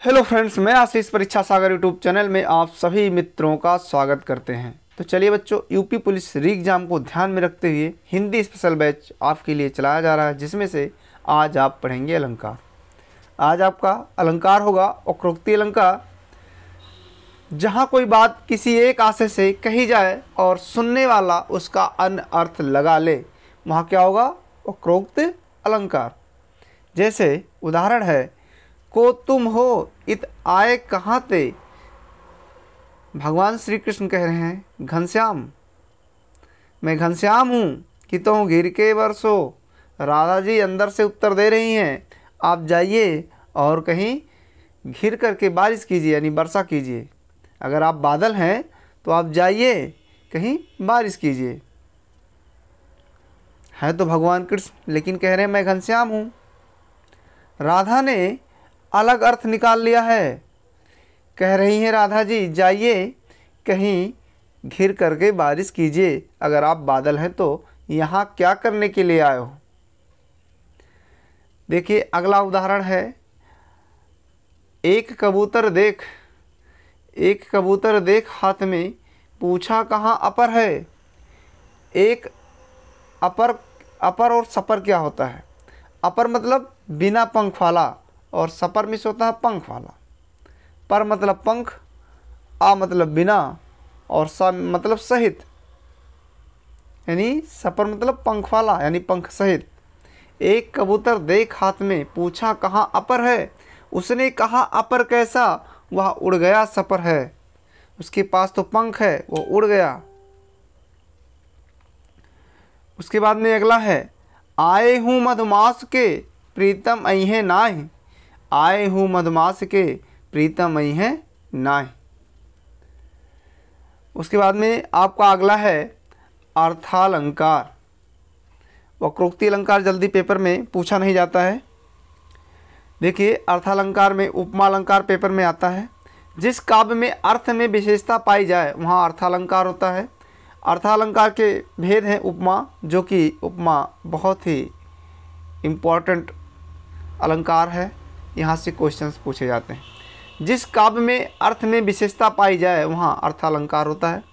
Hello friends, मैं आशीष परीक्षा सागर YouTube channel में आप सभी मित्रों का स्वागत करते हैं। तो चलिए बच्चों, यूपी पुलिस री एग्ज़ाम को ध्यान में रखते हुए हिंदी स्पेशल बैच आपके लिए चलाया जा रहा है, जिसमें से आज आप पढ़ेंगे अलंकार। आज आपका अलंकार होगा वक्रोक्ति अलंकार। जहाँ कोई बात किसी एक आशय से कही जाए और सुनने वाला उसका अन्य अर्थ लगा ले, वहाँ क्या होगा? वक्रोक्त अलंकार। जैसे उदाहरण है, को तुम हो इत आए कहाँ ते। भगवान श्री कृष्ण कह रहे हैं घनश्याम, मैं घनश्याम हूँ कि तुम घिर के बरसो। राधा जी अंदर से उत्तर दे रही हैं, आप जाइए और कहीं घिर करके बारिश कीजिए, यानी वर्षा कीजिए। अगर आप बादल हैं तो आप जाइए कहीं बारिश कीजिए। है तो भगवान कृष्ण, लेकिन कह रहे हैं मैं घनश्याम हूँ। राधा ने अलग अर्थ निकाल लिया है, कह रही हैं राधा जी जाइए कहीं घिर करके बारिश कीजिए। अगर आप बादल हैं तो यहाँ क्या करने के लिए आए हो? देखिए अगला उदाहरण है, एक कबूतर देख हाथ में, पूछा कहाँ अपर है। एक अपर और सपर क्या होता है? अपर मतलब बिना पंख वाला और सपर मिस होता है पंख वाला। पर मतलब पंख, आ मतलब बिना और स मतलब सहित, यानी सपर मतलब पंख वाला यानी पंख सहित। एक कबूतर देख हाथ में, पूछा कहाँ अपर है। उसने कहा अपर कैसा, वह उड़ गया सपर है। उसके पास तो पंख है, वो उड़ गया। उसके बाद में अगला है, आए हूँ मधुमास के प्रीतम अइहे नाहि। आए हूँ मधुमास के प्रीतम अइहे नाहि। उसके बाद में आपका अगला है अर्थालंकार। वक्रोक्ति अलंकार जल्दी पेपर में पूछा नहीं जाता है। देखिए अर्थालंकार में उपमा अलंकार पेपर में आता है। जिस काव्य में अर्थ में विशेषता पाई जाए वहाँ अर्थालंकार होता है। अर्थालंकार के भेद हैं उपमा, जो कि उपमा बहुत ही इम्पोर्टेंट अलंकार है, यहाँ से क्वेश्चंस पूछे जाते हैं। जिस काव्य में अर्थ में विशेषता पाई जाए वहाँ अर्थालंकार होता है।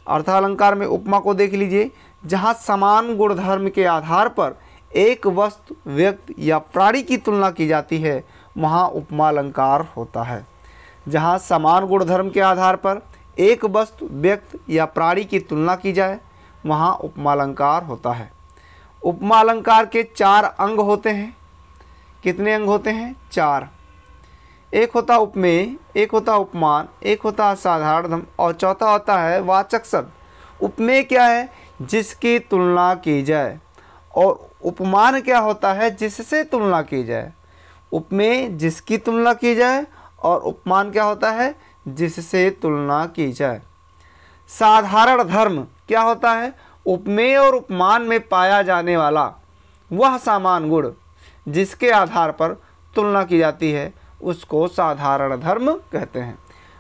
अर्थालंकार में उपमा को देख लीजिए, जहाँ समान गुणधर्म के आधार पर एक वस्तु, व्यक्ति या प्राणी की तुलना की जाती है वहाँ उपमा अलंकार होता है। जहाँ समान गुणधर्म के आधार पर एक वस्तु, व्यक्ति या प्राणी की तुलना की जाए वहाँ उपमा अलंकार होता है। उपमा अलंकार के 4 अंग होते हैं। कितने अंग होते हैं? 4। एक होता उपमेय, एक होता उपमान, एक होता असाधारण धर्म और चौथा होता है वाचक शब्द। उपमेय क्या है? जिसकी तुलना की जाए। और उपमान क्या होता है? जिससे तुलना की जाए। उपमेय जिसकी तुलना की जाए और उपमान क्या होता है? जिससे तुलना की जाए। साधारण धर्म क्या होता है? उपमेय और उपमान में पाया जाने वाला वह सामान्य गुण जिसके आधार पर तुलना की जाती है उसको साधारण धर्म कहते हैं।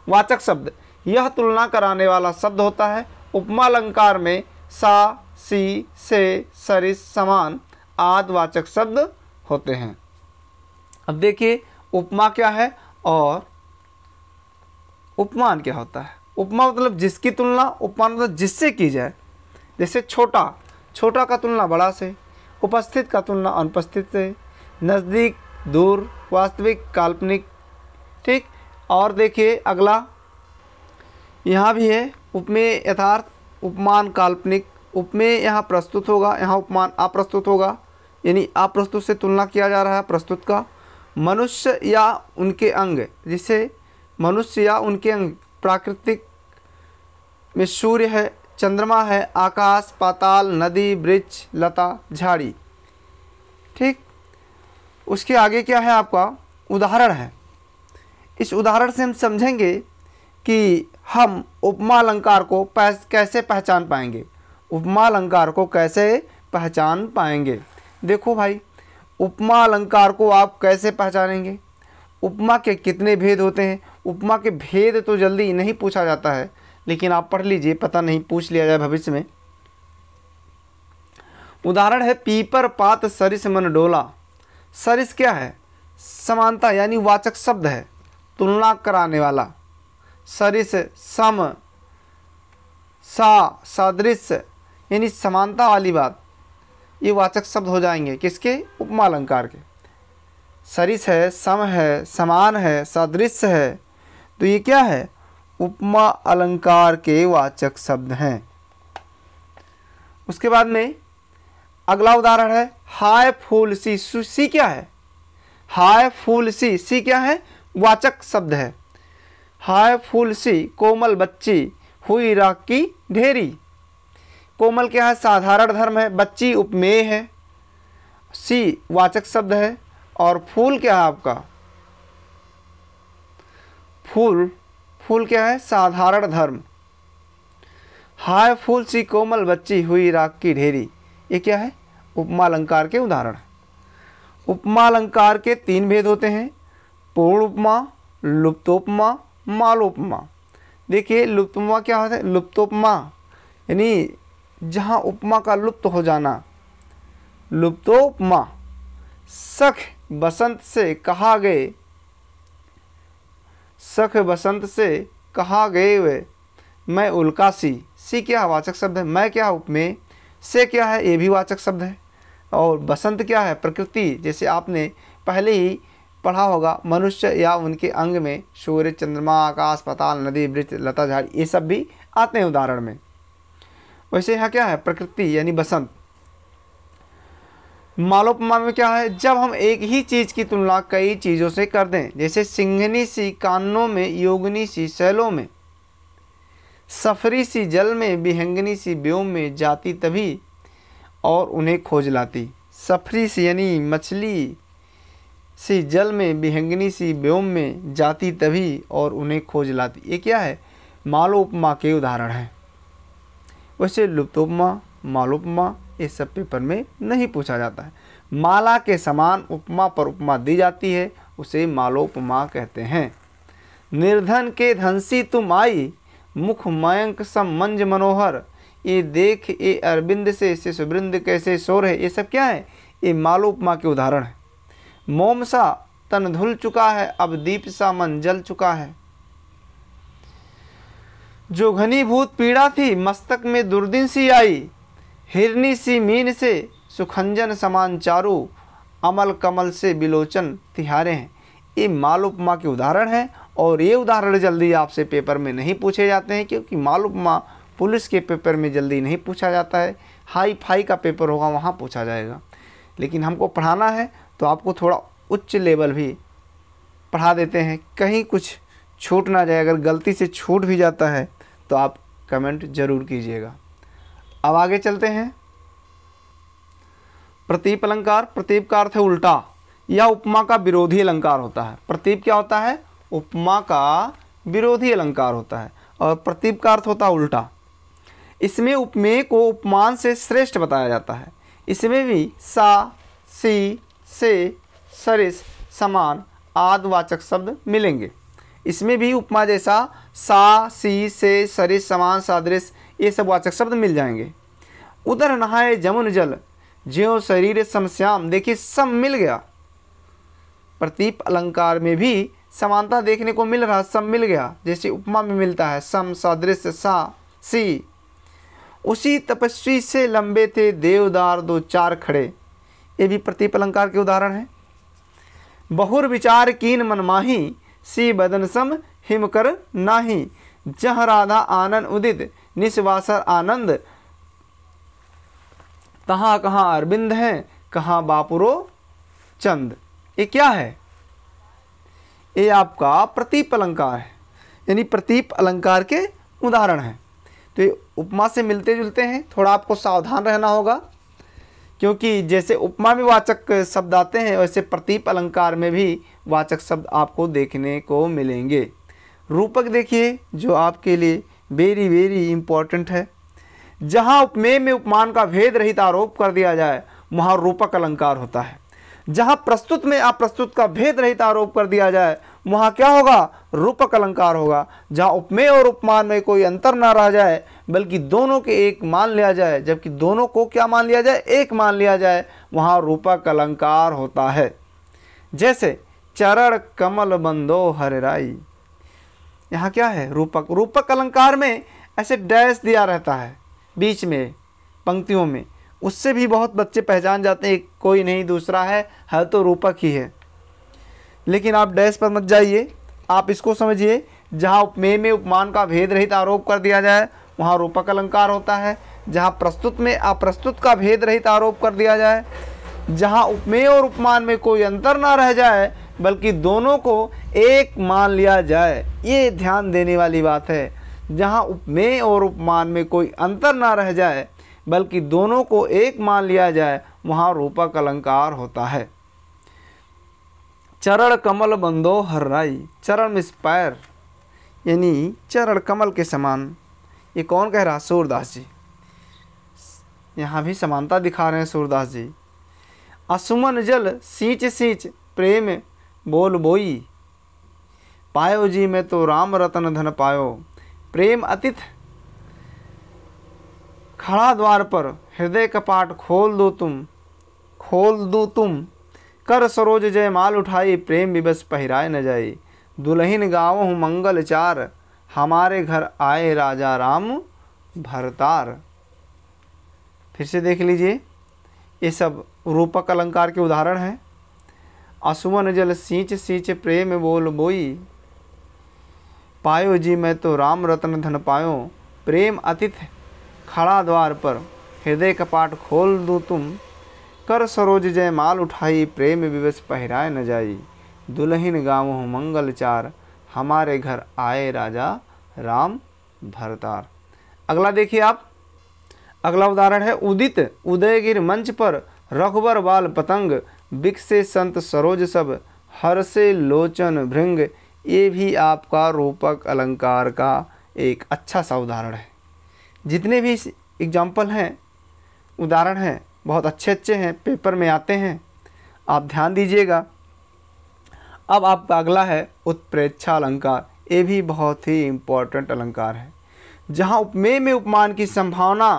वाचक शब्द, यह तुलना कराने वाला शब्द होता है। उपमा अलंकार में सा, सी, से, सरिस, समान आदि वाचक शब्द होते हैं। अब देखिए उपमा क्या है और उपमान क्या होता है। उपमा मतलब जिसकी तुलना, उपमान मतलब जिससे की जाए। जैसे छोटा का तुलना बड़ा से, उपस्थित का तुलना अनुपस्थित से, नज़दीक, दूर, वास्तविक, काल्पनिक। ठीक। और देखिए अगला यहाँ भी है, उपमेय यथार्थ, उपमान काल्पनिक। उपमेय यहाँ प्रस्तुत होगा, यहाँ उपमान अप्रस्तुत होगा, यानी अप्रस्तुत से तुलना किया जा रहा है प्रस्तुत का। मनुष्य या उनके अंग, जिसे मनुष्य या उनके अंग प्राकृतिक में सूर्य है, चंद्रमा है, आकाश, पाताल, नदी, वृक्ष, लता, झाड़ी। ठीक। उसके आगे क्या है? आपका उदाहरण है। इस उदाहरण से हम समझेंगे कि हम उपमा अलंकार को कैसे पहचान पाएंगे। उपमा अलंकार को कैसे पहचान पाएंगे? देखो भाई, उपमा अलंकार को आप कैसे पहचानेंगे? उपमा के कितने भेद होते हैं? उपमा के भेद तो जल्दी नहीं पूछा जाता है, लेकिन आप पढ़ लीजिए, पता नहीं पूछ लिया जाए भविष्य में। उदाहरण है, पीपर पात सरिस मन डोला। सरिस क्या है? समानता यानी वाचक शब्द है। तुलना कराने वाला, सरिस, सम, सा, सादृश्य यानी समानता वाली बात, ये वाचक शब्द हो जाएंगे किसके? उपमा अलंकार के। सरिस है, सम है, समान है, सादृश्य है, तो ये क्या है? उपमा अलंकार के वाचक शब्द हैं। उसके बाद में अगला उदाहरण है हाय फूल सी। सी क्या है? हाय फूल सी, सी क्या है? वाचक शब्द है। हाय फूल सी कोमल बच्ची हुई राख की ढेरी। कोमल क्या है? साधारण धर्म है, बच्ची उपमेय है, सी वाचक शब्द है, और फूल क्या है आपका? फूल, फूल क्या है? साधारण धर्म। हाय फूल सी कोमल बच्ची हुई राख की ढेरी, ये क्या है? उपमा अलंकार के उदाहरण है। उपमा अलंकार के 3 भेद होते हैं, पूर्ण उपमा, लुप्तोपमा, मालोपमा। देखिए लुप्तोपमा क्या होता है? लुप्तोपमा यानी जहाँ उपमा का लुप्त हो जाना। लुप्तोपमा, सख बसंत से कहा गए, सख बसंत से कहा गए वे मैं उल्का सी। सी क्या वाचक शब्द है? मैं क्या उपमेय, से क्या है? ये भी वाचक शब्द है। और बसंत क्या है? प्रकृति। जैसे आपने पहले ही पढ़ा होगा, मनुष्य या उनके अंग में सूर्य, चंद्रमा, आकाश, पाताल, नदी, वृक्ष, लता, झाड़ी, ये सब भी आते हैं उदाहरण में। वैसे यहाँ क्या है? प्रकृति यानी बसंत। मालोपमा में क्या है? जब हम एक ही चीज़ की तुलना कई चीज़ों से कर दें, जैसे सिंघनी सी कानों में, योगिनी सी सैलों में, सफरी सी जल में, विहंगनी सी व्योम में, जाती तभी और उन्हें खोज लाती। सफरी सी यानी मछली सी जल में, विहंगनी सी व्योम में, जाती तभी और उन्हें खोज लाती, ये क्या है? मालोपमा के उदाहरण हैं। वैसे लुप्तोपमा, मालोपमा ये सब पेपर में नहीं पूछा जाता है। माला के समान उपमा पर उपमा दी जाती है, उसे मालोपमा कहते हैं। निर्धन के धनसी तुम आई, मुख मयंक सम मंज मनोहर, ये देख ये अरविंद से सुवृंद कैसे शोर है, ये सब क्या है? ये मालोपमा के उदाहरण है। मोम सा तन धुल चुका है, अब दीप सा मन जल चुका है। जो घनीभूत पीड़ा थी मस्तक में दुर्दिन सी आई, हिरनी सी मीन से सुखंजन समान चारू, अमल कमल से बिलोचन तिहारे हैं। ये मालोपमा के उदाहरण हैं, और ये उदाहरण जल्दी आपसे पेपर में नहीं पूछे जाते हैं, क्योंकि मालोपमा पुलिस के पेपर में जल्दी नहीं पूछा जाता है। हाई फाई का पेपर होगा वहाँ पूछा जाएगा। लेकिन हमको पढ़ाना है तो आपको थोड़ा उच्च लेवल भी पढ़ा देते हैं, कहीं कुछ छूट ना जाए। अगर गलती से छूट भी जाता है तो आप कमेंट ज़रूर कीजिएगा। अब आगे चलते हैं। प्रतीप अलंकार। प्रतीप का अर्थ है उल्टा, या उपमा का विरोधी अलंकार होता है। प्रतीप क्या होता है? उपमा का विरोधी अलंकार होता है, और प्रतीप का अर्थ होता है उल्टा। इसमें उपमेय को उपमान से श्रेष्ठ बताया जाता है। इसमें भी सा, सी, से, सरिस, समान आदि वाचक शब्द मिलेंगे। इसमें भी उपमा जैसा सा, सी, से, सरिस, समान, सादृश्य ये सब वाचक शब्द मिल जाएंगे। उधर नहाए जमुन जल, ज्यों शरीर समश्याम। देखिए सम मिल गया। प्रतीप अलंकार में भी समानता देखने को मिल रहा, सम मिल गया, जैसे उपमा में मिलता है सम, सादृश्य, सा, सी। उसी तपस्वी से लंबे थे देवदार दो चार खड़े, ये भी प्रतीप अलंकार के उदाहरण हैं। बहुर विचार कीन मनमाही, सी बदन सम हिम कर नाही, जह राधा आनंद उदित निस्वासर आनंद, तहाँ कहाँ अरविंद हैं कहाँ बापुरो चंद। ये क्या है? ये आपका प्रतीप अलंकार है, यानी प्रतीप अलंकार के उदाहरण हैं। तो ये उपमा से मिलते जुलते हैं, थोड़ा आपको सावधान रहना होगा, क्योंकि जैसे उपमा में वाचक शब्द आते हैं वैसे प्रतीप अलंकार में भी वाचक शब्द आपको देखने को मिलेंगे। रूपक देखिए जो आपके लिए वेरी वेरी इम्पोर्टेंट है। जहाँ उपमेय में उपमान का भेद रहित आरोप कर दिया जाए वहाँ रूपक अलंकार होता है। जहाँ प्रस्तुत में अप्रस्तुत का भेद रहित आरोप कर दिया जाए वहाँ क्या होगा? रूपक अलंकार होगा। जहाँ उपमेय और उपमान में कोई अंतर ना रह जाए बल्कि दोनों के एक मान लिया जाए, जबकि दोनों को क्या मान लिया जाए? एक मान लिया जाए, वहाँ रूपक अलंकार होता है। जैसे चरण कमल बंदो हरिराई। यहाँ क्या है? रूपक। रूपक अलंकार में ऐसे डैश दिया रहता है बीच में पंक्तियों में, उससे भी बहुत बच्चे पहचान जाते हैं कोई नहीं दूसरा है तो रूपक ही है। लेकिन आप डैश पर मत जाइए, आप इसको समझिए, जहाँ उपमेय में उपमान का भेद रहित आरोप कर दिया जाए वहाँ रूपक अलंकार होता है। जहाँ प्रस्तुत में अप्रस्तुत का भेद रहित आरोप कर दिया जाए, जहाँ उपमेय और उपमान में कोई अंतर ना रह जाए बल्कि दोनों को एक मान लिया जाए, ये ध्यान देने वाली बात है। जहाँ उपमेय और उपमान में कोई अंतर ना रह जाए बल्कि दोनों को एक मान लिया जाए, वहाँ रूपक अलंकार होता है। चरण कमल बंदो हर्राई। चरण मीन्स पैर, यानी चरण कमल के समान। ये कौन कह रहा? सूरदास जी। यहाँ भी समानता दिखा रहे हैं सूरदास जी। असुमन जल सींच सींच प्रेम बोल बोई, पायो जी में तो राम रतन धन पायो। प्रेम अतिथ खड़ा द्वार पर, हृदय कपाट खोल दो तुम। कर सरोज जय माल उठाई, प्रेम विवश पहिराए न जाई। दुल्हिन गावहु मंगल चार, हमारे घर आए राजा राम भरतार। फिर से देख लीजिए, ये सब रूपक अलंकार के उदाहरण हैं। असुमन जल सींच सींच प्रेम बोल बोई, पायो जी मैं तो राम रतन धन पायो। प्रेम अतिथ खड़ा द्वार पर, हृदय कपाट खोल दूँ तुम। कर सरोज जय माल उठाई, प्रेम विवश पहिराए न जाई। दुल्हिन गावहु मंगल चार, हमारे घर आए राजा राम भरतार। अगला देखिए आप, अगला उदाहरण है। उदित उदयगिर मंच पर, रघुबर बाल पतंग। बिकसे संत सरोज सब, हर्षे लोचन भृंग। ये भी आपका रूपक अलंकार का एक अच्छा सा उदाहरण है। जितने भी एग्जाम्पल हैं, उदाहरण हैं, बहुत अच्छे अच्छे हैं, पेपर में आते हैं, आप ध्यान दीजिएगा। अब आपका अगला है उत्प्रेक्षा अलंकार। ये भी बहुत ही इम्पोर्टेंट अलंकार है। जहाँ उपमेय में उपमान की संभावना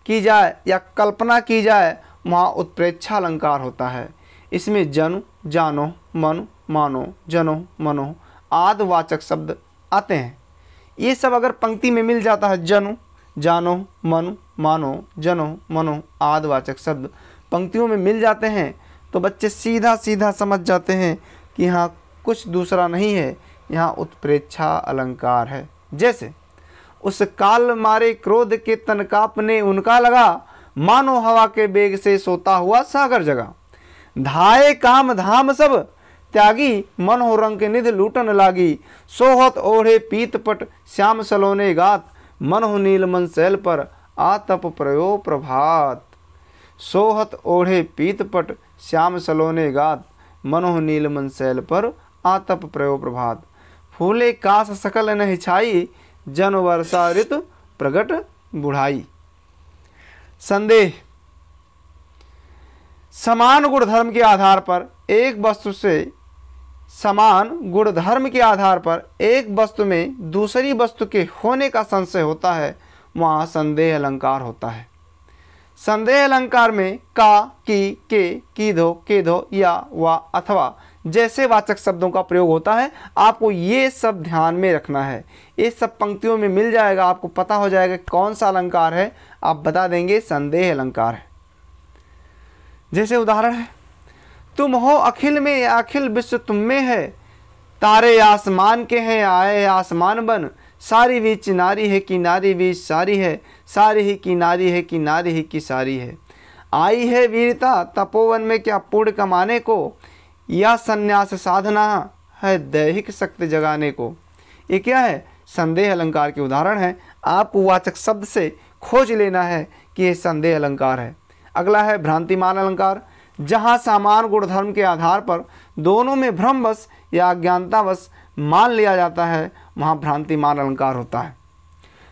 की जाए या कल्पना की जाए वहाँ उत्प्रेक्षा अलंकार होता है। इसमें जनु जानो मनु मानो जनो मनो आदि वाचक शब्द आते हैं। ये सब अगर पंक्ति में मिल जाता है, जनु जानो मनु मानो जनो मनो आदि वाचक शब्द पंक्तियों में मिल जाते हैं तो बच्चे सीधा सीधा समझ जाते हैं कि यहाँ कुछ दूसरा नहीं है, यहाँ उत्प्रेक्षा अलंकार है। जैसे उस काल मारे क्रोध के तन कांपने उनका लगा, मानो हवा के बेग से सोता हुआ सागर जगा। धाये काम धाम सब त्यागी, मन हो रंग के निध लूटन लागी। सोहत ओढ़े पीत पट श्याम सलोने गात, मन हो नील मन सैल पर आतप प्रयो प्रभात। सोहत ओढ़े पीत पट श्याम सलोने गात, मन हो नील मन सैल पर आतप प्रयो प्रभात। फूले कास सकल नहीं छाई, जन वर्षा ऋतु प्रगट बुढ़ाई। संदेह। समान गुणधर्म के आधार पर एक वस्तु से समान गुणधर्म के आधार पर एक वस्तु में दूसरी वस्तु के होने का संशय होता है, वहाँ संदेह अलंकार होता है। संदेह अलंकार में का, की, के, कीधो, केधो या वा अथवा जैसे वाचक शब्दों का प्रयोग होता है। आपको ये सब ध्यान में रखना है। ये सब पंक्तियों में मिल जाएगा, आपको पता हो जाएगा कौन सा अलंकार है, आप बता देंगे संदेह अलंकार है। जैसे उदाहरण है, तुम हो अखिल में अखिल विश्व तुम में है। तारे आसमान के हैं आए आसमान बन। सारी बीच नारी है कि नारी बीच सारी है। सारी ही की नारी है कि नारी ही की सारी है। आई है वीरता तपोवन में क्या पुण्य कमाने को, या संन्यास साधना है दैहिक शक्ति जगाने को। ये क्या है? संदेह अलंकार के उदाहरण है। आपको वाचक शब्द से खोज लेना है कि ये संदेह अलंकार है। अगला है भ्रांतिमान अलंकार। जहाँ समान गुणधर्म के आधार पर दोनों में भ्रमवश या अज्ञानतावश मान लिया जाता है, वहाँ भ्रांतिमान अलंकार होता है।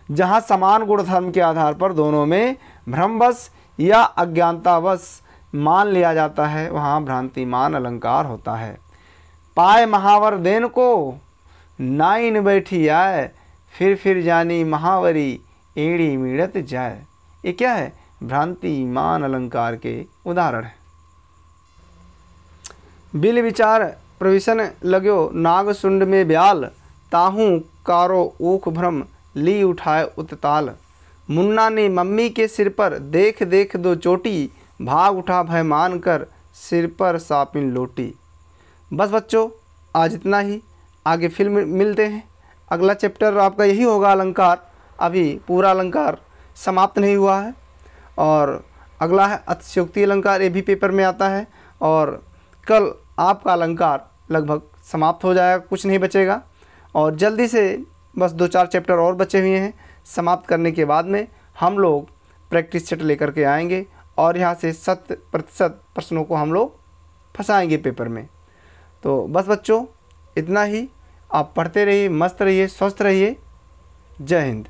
जहाँ समान गुणधर्म के आधार पर दोनों में भ्रमवश या अज्ञानतावश मान लिया जाता है, वहाँ भ्रांतिमान अलंकार होता है। पाए महावर देन को नाइन बैठी आए, फिर जानी महावरी एड़ी मीड़त जाए। ये क्या है? भ्रांतिमान अलंकार के उदाहरण है। बिल विचार प्रविशन लगो नाग सुंड में ब्याल, ताहू कारो ऊख भ्रम ली उठाए उत्ताल। मुन्ना ने मम्मी के सिर पर देख देख दो चोटी, भाग उठा भय मान कर सिर पर सापिन लोटी। बस बच्चों आज इतना ही, आगे फिर मिलते हैं। अगला चैप्टर आपका यही होगा अलंकार। अभी पूरा अलंकार समाप्त नहीं हुआ है और अगला है अतिशयोक्ति अलंकार, ये भी पेपर में आता है और कल आपका अलंकार लगभग समाप्त हो जाएगा, कुछ नहीं बचेगा। और जल्दी से बस 2-4 चैप्टर और बचे हुए हैं, समाप्त करने के बाद में हम लोग प्रैक्टिस सेट लेकर के आएंगे और यहाँ से 100% प्रश्नों को हम लोग फंसाएंगे पेपर में। तो बस बच्चों इतना ही, आप पढ़ते रहिए, मस्त रहिए, स्वस्थ रहिए। जय हिंद।